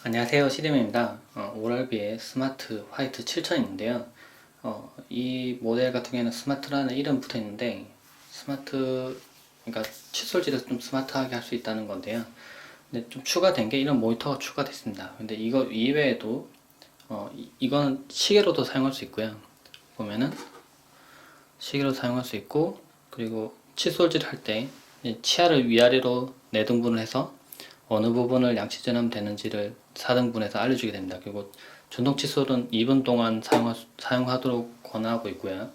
안녕하세요, 시드맨입니다. 오랄비의 스마트 화이트 7000인데요. 이 모델 같은 경우에는 스마트라는 이름 붙어 있는데, 스마트, 그러니까 칫솔질에서 좀 스마트하게 할 수 있다는 건데요. 근데 좀 추가된 게 이런 모니터가 추가됐습니다. 근데 이거 이외에도, 이거는 시계로도 사용할 수 있고요. 보면은, 시계로 사용할 수 있고, 그리고 칫솔질 할 때, 치아를 위아래로 4등분을 해서 어느 부분을 양치질하면 되는지를 4등분해서 알려주게 됩니다. 그리고 전동 칫솔은 2분 동안 사용하도록 권하고 있고요.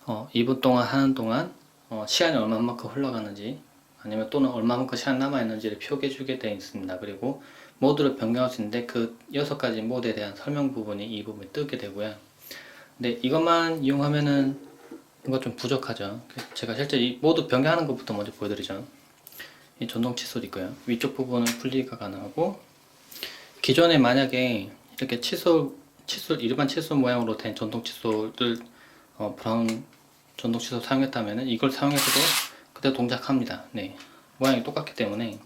2분 동안 하는 동안 시간이 얼마만큼 흘러가는지 아니면 또는 얼마만큼 시간 남아있는지를 표기해주게 되어 있습니다. 그리고 모드를 변경할 수 있는데 그 6가지 모드에 대한 설명 부분이 이 부분에 뜨게 되고요. 근데 이것만 이용하면은 이거 좀 부족하죠. 제가 실제 이 모드 변경하는 것부터 먼저 보여드리죠. 이 전동 칫솔 있고요. 위쪽 부분은 분리가 가능하고, 기존에 만약에 이렇게 일반 칫솔 모양으로 된 전동 칫솔을 브라운 전동 칫솔 사용했다면은 이걸 사용해서도 그대로 동작합니다. 네, 모양이 똑같기 때문에,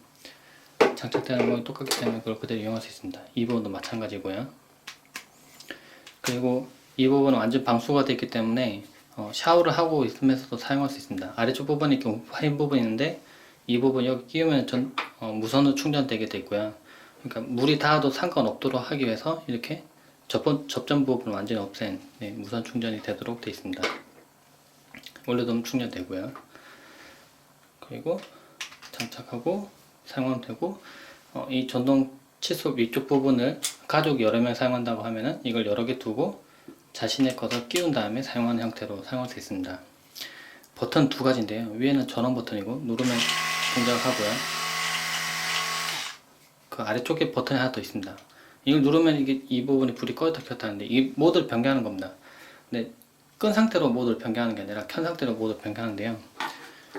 장착되는 모양이 똑같기 때문에 그걸 그대로 이용할 수 있습니다. 이 부분도 마찬가지고요. 그리고 이 부분은 완전 방수가 되어 있기 때문에 샤워를 하고 있으면서도 사용할 수 있습니다. 아래쪽 부분이 이렇게 파인 부분이 있는데, 이 부분 여기 끼우면 무선으로 충전되게 되어 있고요. 그러니까 물이 닿아도 상관없도록 하기 위해서 이렇게 접점 부분을 완전히 없앤, 네, 무선 충전이 되도록 되어 있습니다. 원래도 충전되고요. 그리고 장착하고 사용하면 되고, 이 전동 칫솔 위쪽 부분을 가족이 여러 명 사용한다고 하면은 이걸 여러 개 두고 자신의 것을 끼운 다음에 사용하는 형태로 사용할 수 있습니다. 버튼 2가지인데요. 위에는 전원 버튼이고 누르면 동작을 하고요. 그 아래쪽에 버튼이 하나 더 있습니다. 이걸 누르면 이게 이 부분이 불이 꺼졌다 켰다 하는데, 이 모드를 변경하는 겁니다. 근데 끈 상태로 모드를 변경하는 게 아니라 켠 상태로 모드를 변경하는데요.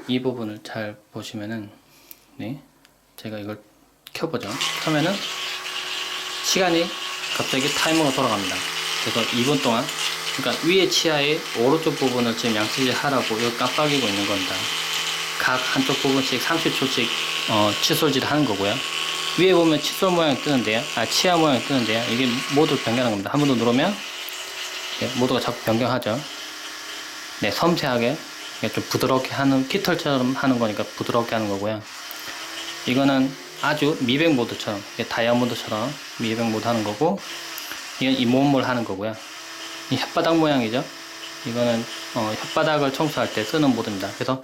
이 부분을 잘 보시면은, 네, 제가 이걸 켜보죠. 켜면은 시간이 갑자기 타이머가 돌아갑니다. 그래서 2분 동안, 그러니까 위에 치아의 오른쪽 부분을 지금 양치질 하라고 이거 깜빡이고 있는 겁니다. 각 한쪽 부분씩 30초씩 칫솔질 하는 거고요. 위에 보면 칫솔 모양이 뜨는데요. 치아 모양이 뜨는데요. 이게 모드를 변경하는 겁니다. 한 번 더 누르면, 네, 모드가 자꾸 변경하죠. 네, 섬세하게 좀 부드럽게 하는, 깃털처럼 하는 거니까 부드럽게 하는 거고요. 이거는 아주 미백 모드처럼, 다이아몬드처럼 미백 모드 하는 거고, 이건 잇몸을 하는 거고요. 이 혓바닥 모양이죠. 이거는 혓바닥을 청소할 때 쓰는 모드입니다. 그래서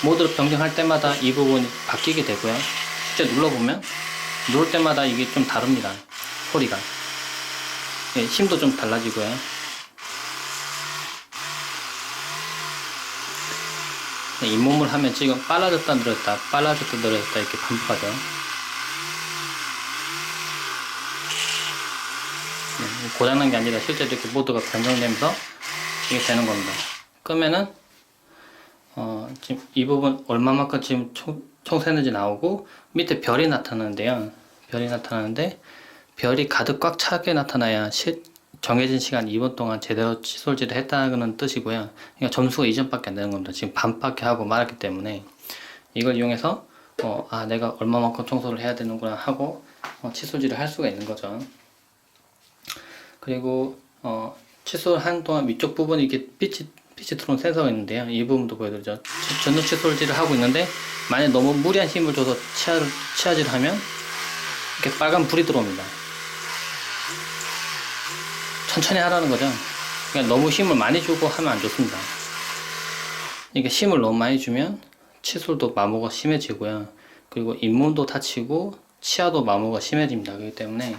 모드를 변경할 때마다 이 부분이 바뀌게 되고요. 실제 눌러보면 누를 때마다 이게 좀 다릅니다. 소리가. 예, 힘도 좀 달라지고요. 네, 잇몸을 하면 지금 빨라졌다 늘었다 빨라졌다 늘었다 이렇게 반복하죠. 네, 고장난 게 아니라 실제 이렇게 모드가 변경되면서 이게 되는 겁니다. 끄면은 지금 이 부분 얼마만큼 지금 총샜는지 나오고, 밑에 별이 나타나는데요. 별이 나타나는데, 별이 가득 꽉 차게 나타나야 정해진 시간 2분 동안 제대로 칫솔질을 했다는 뜻이고요. 그러니까 점수가 2점밖에 안 되는 겁니다. 지금 반밖에 하고 말았기 때문에 이걸 이용해서 내가 얼마만큼 청소를 해야 되는구나 하고 칫솔질을 할 수가 있는 거죠. 그리고 칫솔 하는 동안 위쪽 부분이 이렇게 빛이 들어온 센서가 있는데요. 이 부분도 보여드리죠. 전동 칫솔질을 하고 있는데, 만약 너무 무리한 힘을 줘서 치아질을 하면 이렇게 빨간 불이 들어옵니다. 천천히 하라는 거죠. 그러니까 너무 힘을 많이 주고 하면 안 좋습니다. 이게 힘을 너무 많이 주면 칫솔도 마모가 심해지고요. 그리고 잇몸도 다치고 치아도 마모가 심해집니다. 그렇기 때문에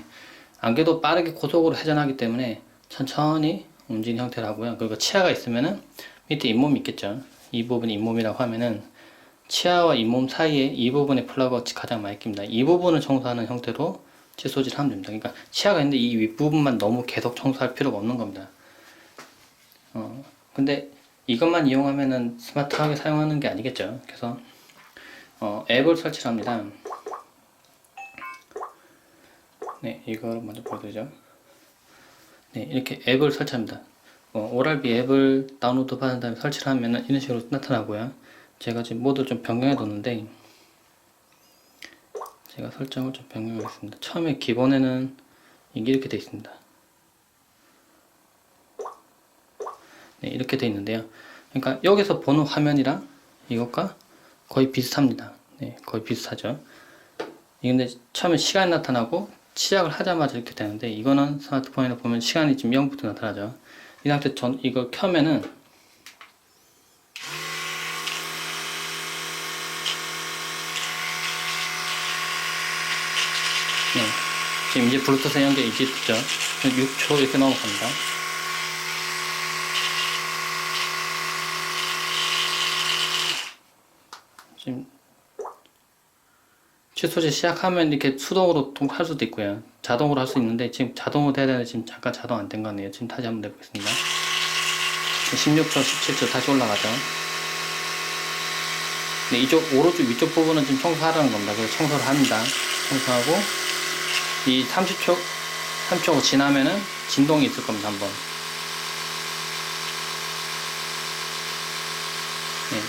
안개도 빠르게 고속으로 회전하기 때문에 천천히 움직이는 형태로 하고요. 그리고 치아가 있으면은 밑에 잇몸이 있겠죠. 이 부분이 잇몸이라고 하면은 치아와 잇몸 사이에 이 부분에 플러그가 가장 많이 낍니다. 이 부분을 청소하는 형태로 칫솔질 하면 됩니다. 그러니까 치아가 있는데 이 윗부분만 너무 계속 청소할 필요가 없는 겁니다. 근데 이것만 이용하면은 스마트하게 사용하는 게 아니겠죠. 그래서 앱을 설치를 합니다. 네, 이걸 먼저 보여드리죠. 네, 이렇게 앱을 설치합니다. 오랄비 앱을 다운로드 받은 다음에 설치를 하면 이런 식으로 나타나고요. 제가 지금 모드를 좀 변경해 뒀는데, 제가 설정을 좀 변경하겠습니다. 처음에 기본에는 이게 이렇게 되어 있습니다. 네, 이렇게 되어 있는데요. 그러니까 여기서 보는 화면이랑 이것과 거의 비슷합니다. 네, 거의 비슷하죠. 근데 처음에 시간이 나타나고 시작을 하자마자 이렇게 되는데, 이거는 스마트폰에 보면 시간이 지금 0부터 나타나죠. 이 상태 전 이거 켜면은 네, 지금 이제 블루투스 연결 이제 됐죠. 6초 이렇게 넘어갑니다. 지금 취소지 시작하면 이렇게 수동으로 할 수도 있고요. 자동으로 할 수 있는데, 지금 자동으로 돼야 되는데 지금 잠깐 자동 안 된 거 같네요. 지금 다시 한번 내보겠습니다. 16초, 17초 다시 올라가죠. 네, 이쪽 오른쪽 위쪽 부분은 지금 청소하라는 겁니다. 그래서 청소를 합니다. 청소하고 이 30초 지나면은 진동이 있을 겁니다. 한번. 네.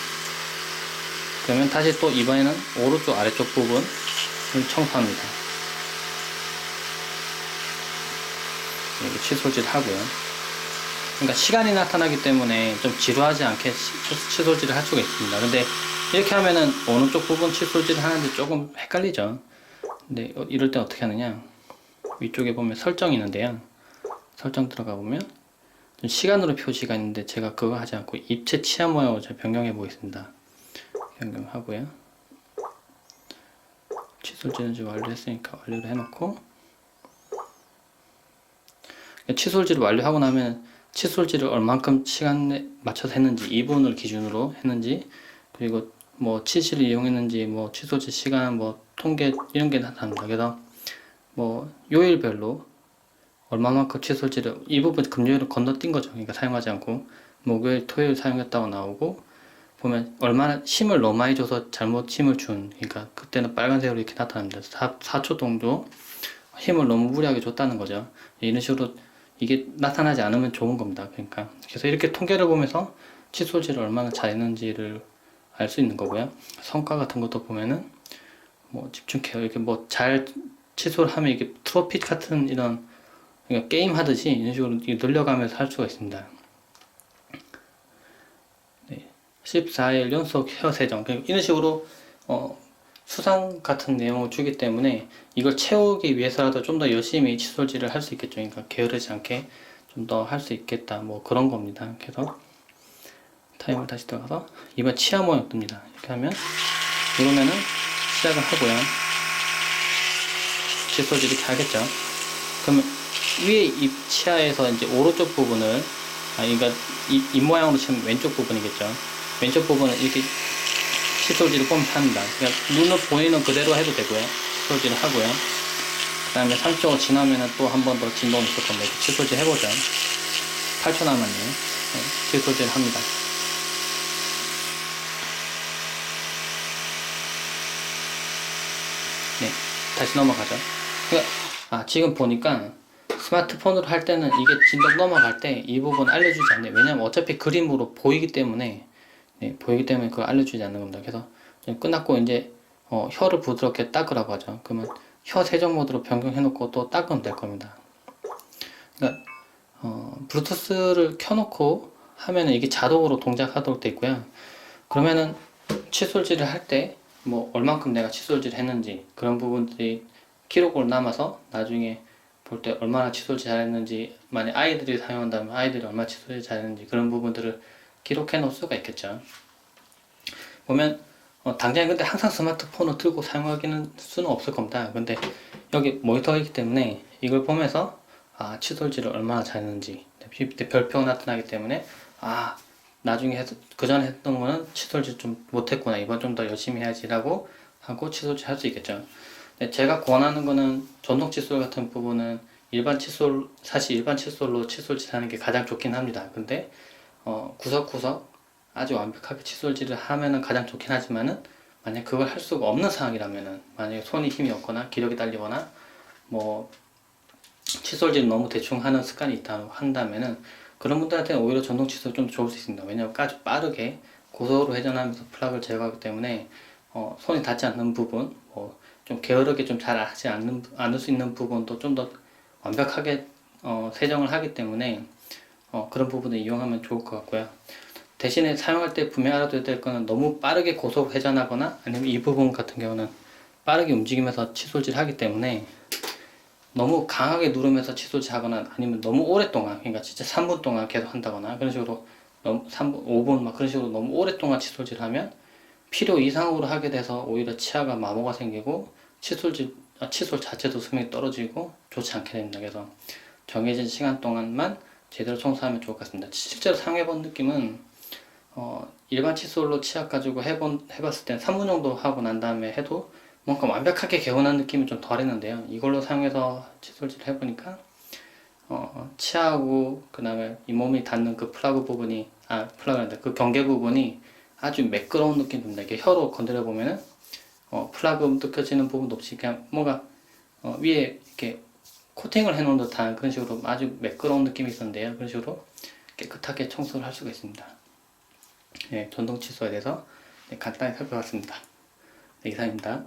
그러면 다시 또 이번에는 오른쪽 아래쪽 부분을 청소합니다. 이렇게 칫솔질 하고요. 그러니까 시간이 나타나기 때문에 좀 지루하지 않게 칫솔질을 할 수가 있습니다. 근데 이렇게 하면은 어느 쪽 부분 칫솔질을 하는지 조금 헷갈리죠. 근데 이럴 때 어떻게 하느냐, 위쪽에 보면 설정이 있는데요. 설정 들어가 보면 좀 시간으로 표시가 있는데, 제가 그거 하지 않고 입체 치아 모양으로 제가 변경해 보겠습니다. 변경하고요. 칫솔질은 지금 완료했으니까 완료를 해놓고, 칫솔질을 완료하고 나면 칫솔질을 얼만큼 시간에 맞춰서 했는지, 2분을 기준으로 했는지, 그리고 뭐 치실을 이용했는지, 뭐 칫솔질 시간, 뭐 통계 이런 게 나타납니다. 그래서 뭐 요일별로 얼마만큼 칫솔질을, 이 부분 금요일을 건너뛴 거죠. 그러니까 사용하지 않고 목요일, 토요일 사용했다고 나오고, 보면 얼마나 힘을 너무 많이 줘서 잘못 힘을 준, 그러니까 그때는 빨간색으로 이렇게 나타납니다. 4초 정도 힘을 너무 무리하게 줬다는 거죠. 이런 식으로 이게 나타나지 않으면 좋은 겁니다. 그러니까 그래서 이렇게 통계를 보면서 칫솔질을 얼마나 잘했는지를 알 수 있는 거고요. 성과 같은 것도 보면은 뭐 집중해요. 이렇게 뭐 잘 칫솔하면 이게 트로피 같은 이런, 그러니까 게임 하듯이 이런 식으로 늘려가면서 할 수가 있습니다. 네. 14일 연속 헤어 세정, 이런 식으로 수상 같은 내용을 주기 때문에 이걸 채우기 위해서라도 좀 더 열심히 칫솔질을 할 수 있겠죠. 그러니까 게으르지 않게 좀 더 할 수 있겠다, 뭐 그런 겁니다. 그래서 타임을 다시 들어가서 이번 치아 모양 뜹니다. 이렇게 하면, 이러면은 시작을 하고요. 칫솔질 이렇게 하겠죠. 그러면 위에 입 치아에서 이제 오른쪽 부분을, 그러니까 입 모양으로 치면 왼쪽 부분이겠죠. 왼쪽 부분은 이렇게 칫솔질을 꼼꼼히 합니다. 그러니까 눈을 보이는 그대로 해도 되고요. 칫솔질을 하고요. 그 다음에 30초 지나면은 또 한 번 더 진동이 있을 겁니다. 이렇게 칫솔질 해보죠. 8초 남았네요. 네, 칫솔질 합니다. 네, 다시 넘어가죠. 그러니까 지금 보니까 스마트폰으로 할 때는 이게 진동 넘어갈 때 이 부분 알려주지 않네요. 왜냐면 어차피 그림으로 보이기 때문에, 네, 보이기 때문에 그걸 알려주지 않는 겁니다. 그래서 끝났고 이제 혀를 부드럽게 닦으라고 하죠. 그러면 혀 세정 모드로 변경해 놓고 또 닦으면 될 겁니다. 그러니까 블루투스를 켜놓고 하면은 이게 자동으로 동작하도록 되어 있고요. 그러면은 칫솔질을 할 때 뭐 얼만큼 내가 칫솔질 했는지, 그런 부분들이 기록으로 남아서 나중에 볼 때 얼마나 칫솔질 잘했는지, 만약 아이들이 사용한다면 아이들이 얼마나 칫솔질 잘했는지, 그런 부분들을 기록해 놓을 수가 있겠죠. 보면 당장 근데 항상 스마트폰을 들고 사용하기는 수는 없을 겁니다. 근데 여기 모니터가 있기 때문에 이걸 보면서 칫솔질을 얼마나 잘했는지 별표가 나타나기 때문에, 나중에 그전에 했던 거는 칫솔질 좀 못했구나, 이번 좀 더 열심히 해야지 라고 하고 칫솔질 할 수 있겠죠. 근데 제가 권하는 거는 전동 칫솔 같은 부분은 사실 일반 칫솔로 칫솔질 하는 게 가장 좋긴 합니다. 근데 구석구석 아주 완벽하게 칫솔질을 하면은 가장 좋긴 하지만은, 만약 그걸 할 수가 없는 상황이라면은, 만약에 손이 힘이 없거나 기력이 딸리거나 뭐 칫솔질을 너무 대충 하는 습관이 있다 한다면은, 그런 분들한테는 오히려 전동 칫솔이 좀 좋을 수 있습니다. 왜냐하면 아주 빠르게 고속으로 회전하면서 플락을 제거하기 때문에 손이 닿지 않는 부분, 뭐 좀 게으르게 좀 잘 하지 않을 수 있는 부분도 좀 더 완벽하게 세정을 하기 때문에 그런 부분을 이용하면 좋을 것 같고요. 대신에 사용할 때 분명히 알아둬야 될 거는 너무 빠르게 고속 회전하거나 아니면 이 부분 같은 경우는 빠르게 움직이면서 칫솔질 하기 때문에 너무 강하게 누르면서 칫솔질 하거나 아니면 너무 오랫동안, 그러니까 진짜 3분 동안 계속 한다거나 그런 식으로 너무 3분, 5분 막 그런 식으로 너무 오랫동안 칫솔질 하면 필요 이상으로 하게 돼서 오히려 치아가 마모가 생기고 칫솔 자체도 수명이 떨어지고 좋지 않게 됩니다. 그래서 정해진 시간 동안만 제대로 청소하면 좋을 것 같습니다. 실제로 사용해본 느낌은 일반 칫솔로 치약 가지고 해봤을 땐 3분 정도 하고 난 다음에 해도 뭔가 완벽하게 개운한 느낌이 좀 덜했는데요. 이걸로 사용해서 칫솔질 해보니까 치아하고 그 다음에 잇몸이 닿는 그 플라그 부분이 플라그란다 그 경계 부분이 아주 매끄러운 느낌이 듭니다. 이렇게 혀로 건드려 보면은 플라그 느껴지는 부분도 없이 그냥 뭔가 위에 이렇게 코팅을 해놓은 듯한 그런 식으로 아주 매끄러운 느낌이 있었는데요. 그런 식으로 깨끗하게 청소를 할 수가 있습니다. 네, 전동 칫솔에 대해서 간단히 살펴봤습니다. 네, 이상입니다.